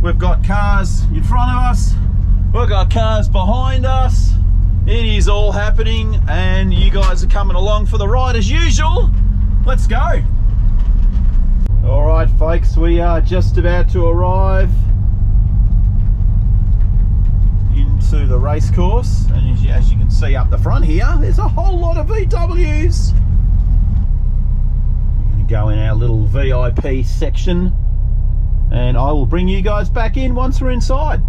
We've got cars in front of us, we've got cars behind us. It is all happening and you guys are coming along for the ride as usual. Let's go. All right, folks, we are just about to arrive into the race course, and as you can see up the front here, there's a whole lot of VWs. We're going to go in our little VIP section, and I will bring you guys back in once we're inside.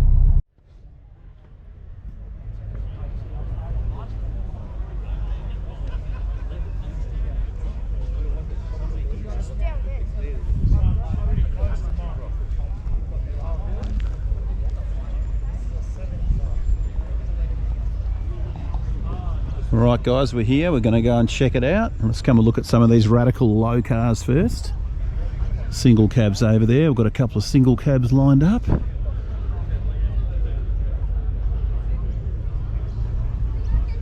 Right guys, we're here, we're going to go and check it out. Let's come and look at some of these radical low cars first. Single cabs over there, we've got a couple of single cabs lined up.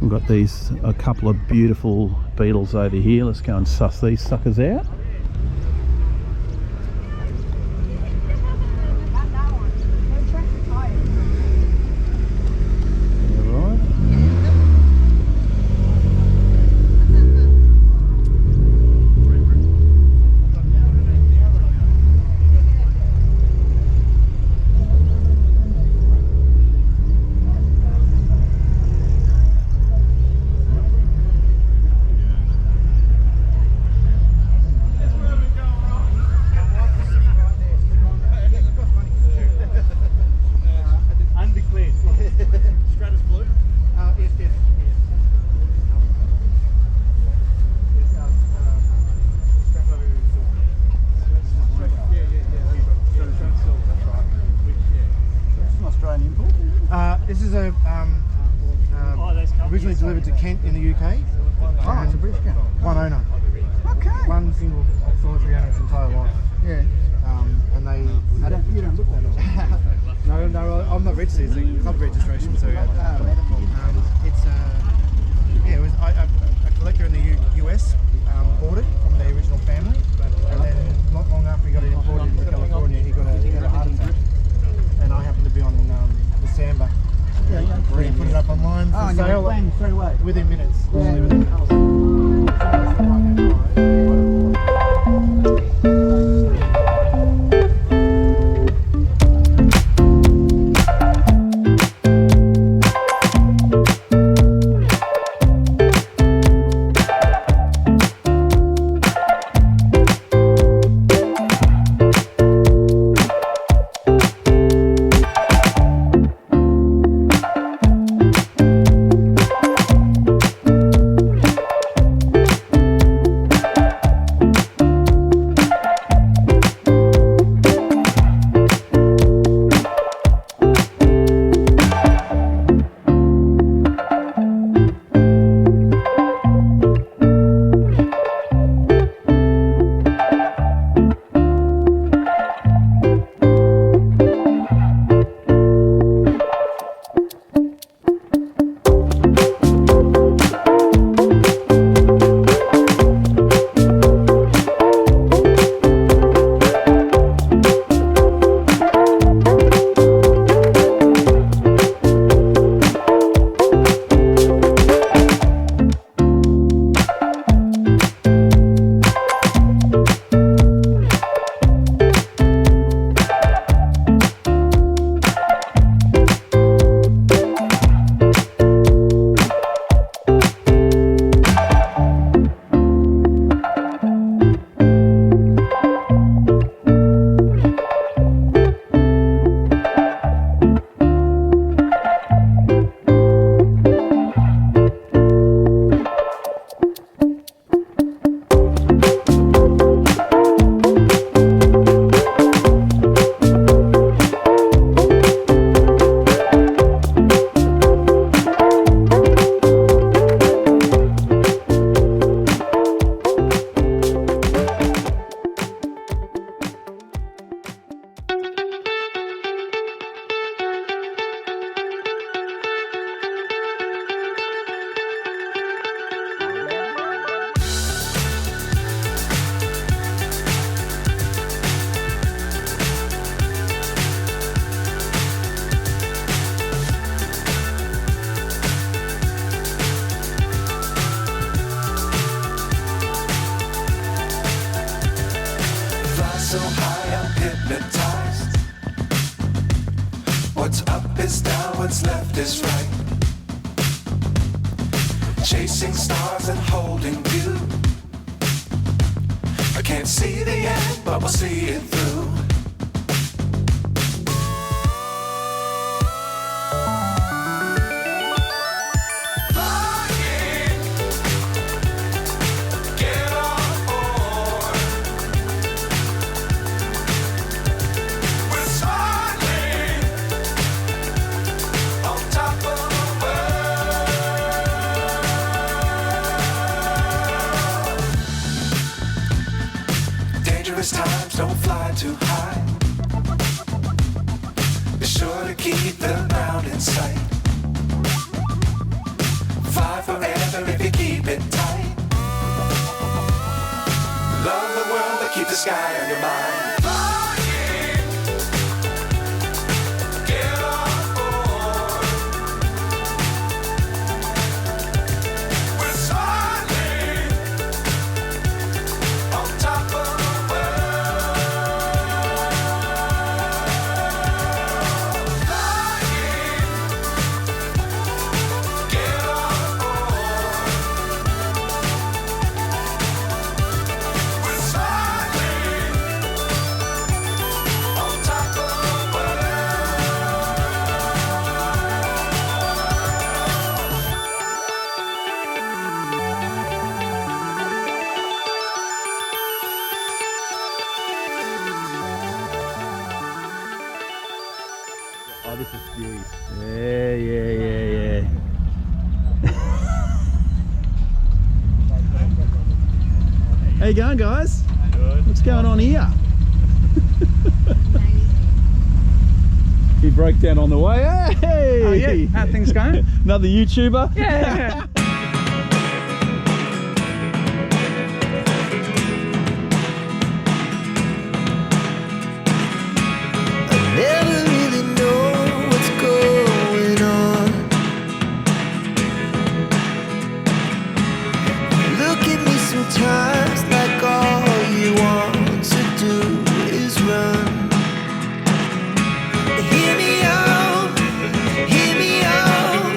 We've got a couple of beautiful Beetles over here. Let's go and suss these suckers out. This is originally delivered to Kent in the UK. Oh, it's a British car. One owner. Okay. One single solitary owner its entire life. Yeah. And they... You don't look that old. No, I'm not registered. It's a club registration, so... it was a collector in the US bought it from the original family, and then not long after he got it imported into California, he got a heart attack. And I happened to be on the Samba. Yeah. Where he put it up online for sale straight away. within minutes. What's up is down, what's left is right. Chasing stars and holding you. I can't see the end, but we'll see it through. Times don't fly too high. Be sure to keep the ground in sight. Fly forever if you keep it tight. Love the world but keep the sky on your mind. Oh, this is furious. Yeah. How you going, guys? Good. What's going on here? He broke down on the way. Hey! Oh yeah, how things going? Another YouTuber? Yeah. Never really know what's going on. Look at me sometimes like all you want to do is run. Hear me out, hear me out.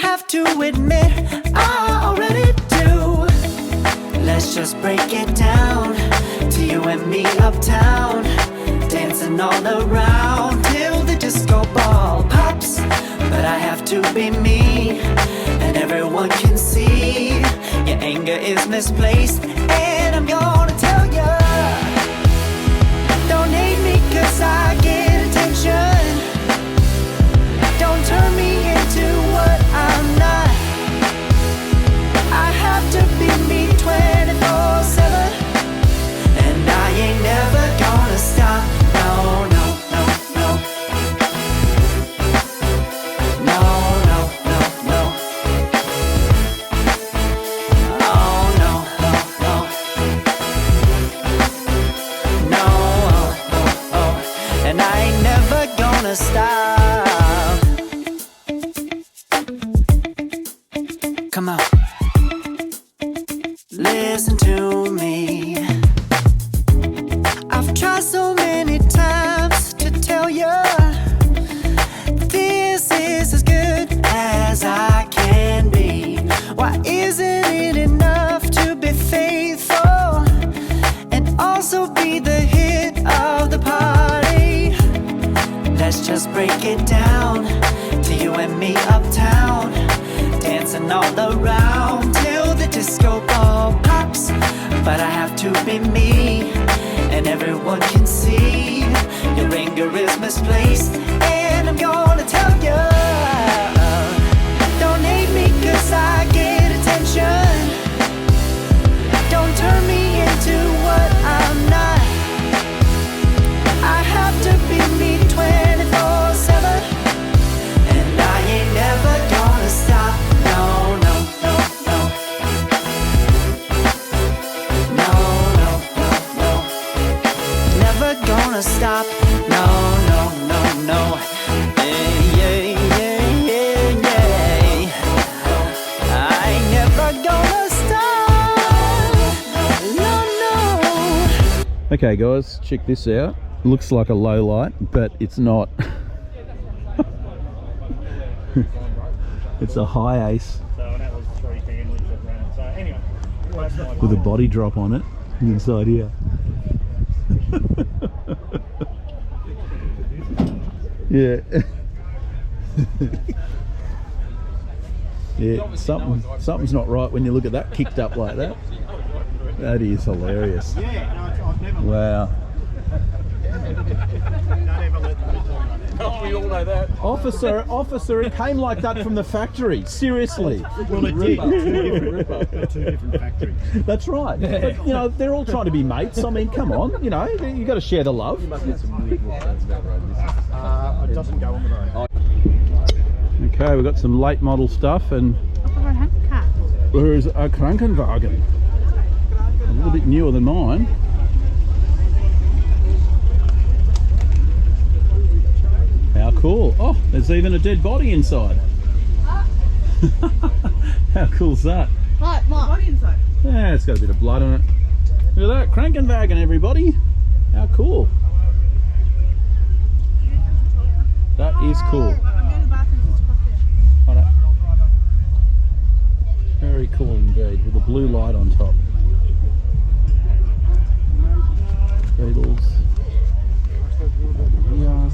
have to admit I already do. Let's just break it down to you and me uptown, dancing all around till the disco ball pops. But I have to be me, and everyone can see your anger is misplaced. And I'm gonna tell ya, don't hate me 'cause I get attention. Don't turn me into what I'm not. I have to be me 24/7, and I ain't never gonna stop. No, no, no, no. No, no, no, no. Oh, no, no, no. No, oh, oh, oh. And I ain't never gonna stop. Come on. Listen to me. I've tried so many times to tell you this is as good as I can be. Why isn't it enough to be faithful and also be the hit of the party? Let's just break it down to you and me uptown, dancing all around till the disco ball pops. But I have to be me, and everyone can see your anger is misplaced. And I'm gonna tell you, don't hate me 'cause I get attention. Don't turn me into what I'm not. I have to be me 24/7, and I ain't never gonna stop. No, no, no, no. No, no, no, no. Never gonna stop. No, no, no, no. Yeah, yeah, yeah, yeah, yeah. I ain't never gonna stop. No, no. Okay guys, check this out. Looks like a low light, but it's not. It's a high ace So that was 3 families that ran. So anyway, that's my with a body drop on it inside here. Yeah. Yeah, something's not right when you look at that kicked up like that. That is hilarious. Yeah, no, I've never. Wow. Don't ever let them. We all know that. Officer, it came like that from the factory. Seriously. Well, it did. Two different factories. That's right. But, you know, they're all trying to be mates. I mean, come on, you know, you got to share the love. You must get some weird walk down that road. It doesn't go on the road. Okay, we've got some late model stuff, and there's a Krankenwagen. A little bit newer than mine. How cool. Oh, there's even a dead body inside. How cool's that? What? Body inside? Yeah, it's got a bit of blood on it. Look at that, Krankenwagen, everybody. How cool. That is cool. Righto. Very cool indeed, with a blue light on top. Beetles. Yeah.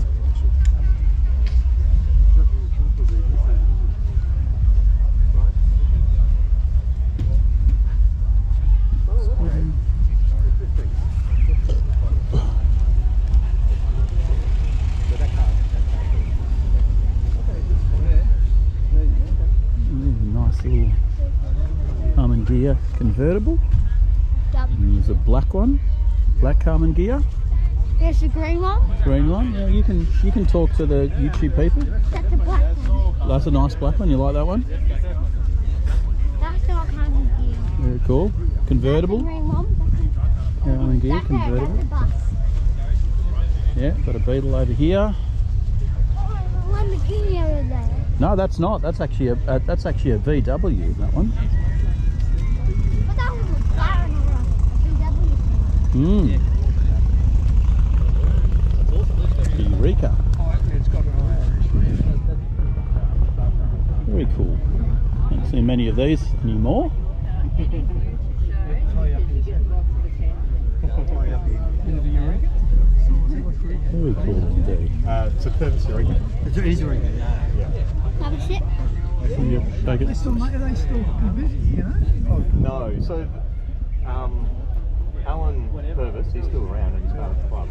Nice little Harman Gear convertible. And there's a black one, black Harman Gear. There's the green one. Green one. Yeah, you can talk to the YouTube people. That's the black one. That's a nice black one. You like that one? That's not Harman Gear. Very cool. Convertible. The green one. Harman Gear That's convertible. the bus. Yeah, got a Beetle over here. Lamborghini over there. No, that's not. That's actually a VW. That one. But that was a McLaren or a VW. Eureka. Very Very cool. Don't see many of these anymore. Very cool indeed. It's a purpose Eureka. It's an easy Eureka, yeah. Have a sip. Yep, take it. Are they still busy, you know? No, so Alan Purvis, he's still around and he's part of the club.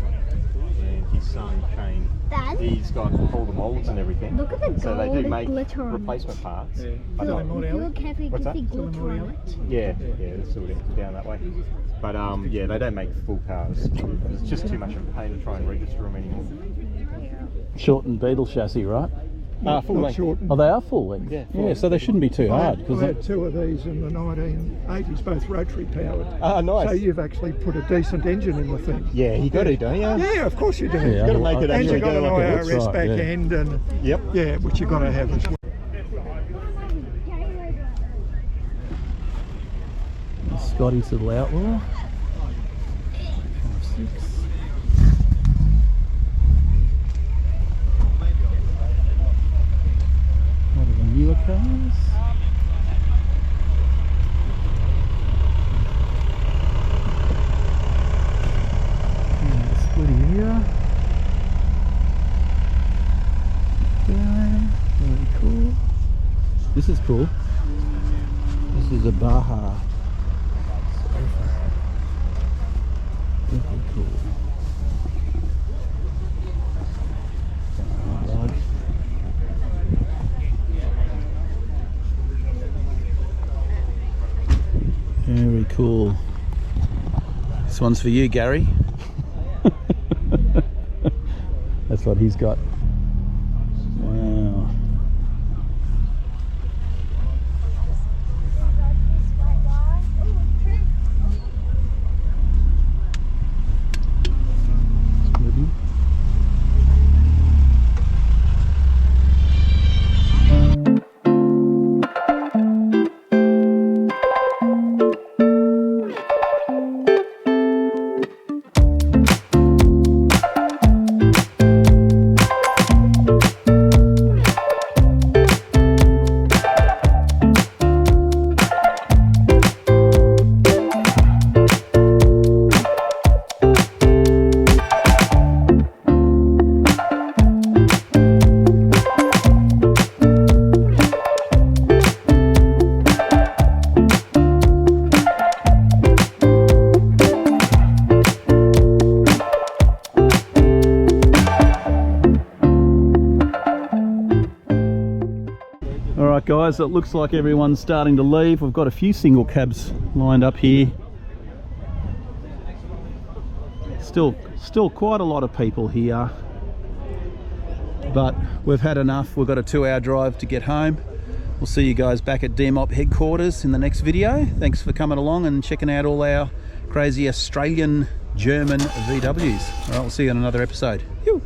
And his son Kane, Dad? he's got all the moulds and everything. Look at the So they do gold make glitter on replacement parts. I Look, don't, if you look carefully, you What's can see that? glitter on it. yeah, it's sort of down that way. But yeah, they don't make full cars. It's just too much of a pain to try and register them anymore. Shortened Beetle chassis, right? Full length. Oh, they are full length. Yeah, so they shouldn't be too hard. I Because had two of these in the 1980s, both rotary powered. Ah, nice. So you've actually put a decent engine in the thing. Yeah, you got to, don't you? Yeah, of course you do. Yeah, Got to make it And actually you've got go an like a IRS right, back yeah. end, and Yep. yeah, which you've got to have as well. Scotty's little outlaw. 6. One of the newer cars. And the splitty here. Okay, very cool. This is cool. This is a Baja. Very cool. Very cool. This one's for you, Gary. That's what he's got. Wow. Splitty. Alright guys, it looks like everyone's starting to leave. We've got a few single cabs lined up here. Still quite a lot of people here. But we've had enough. We've got a 2-hour drive to get home. We'll see you guys back at DMOP headquarters in the next video. Thanks for coming along and checking out all our crazy Australian German VWs. Alright, we'll see you in another episode. Yoo.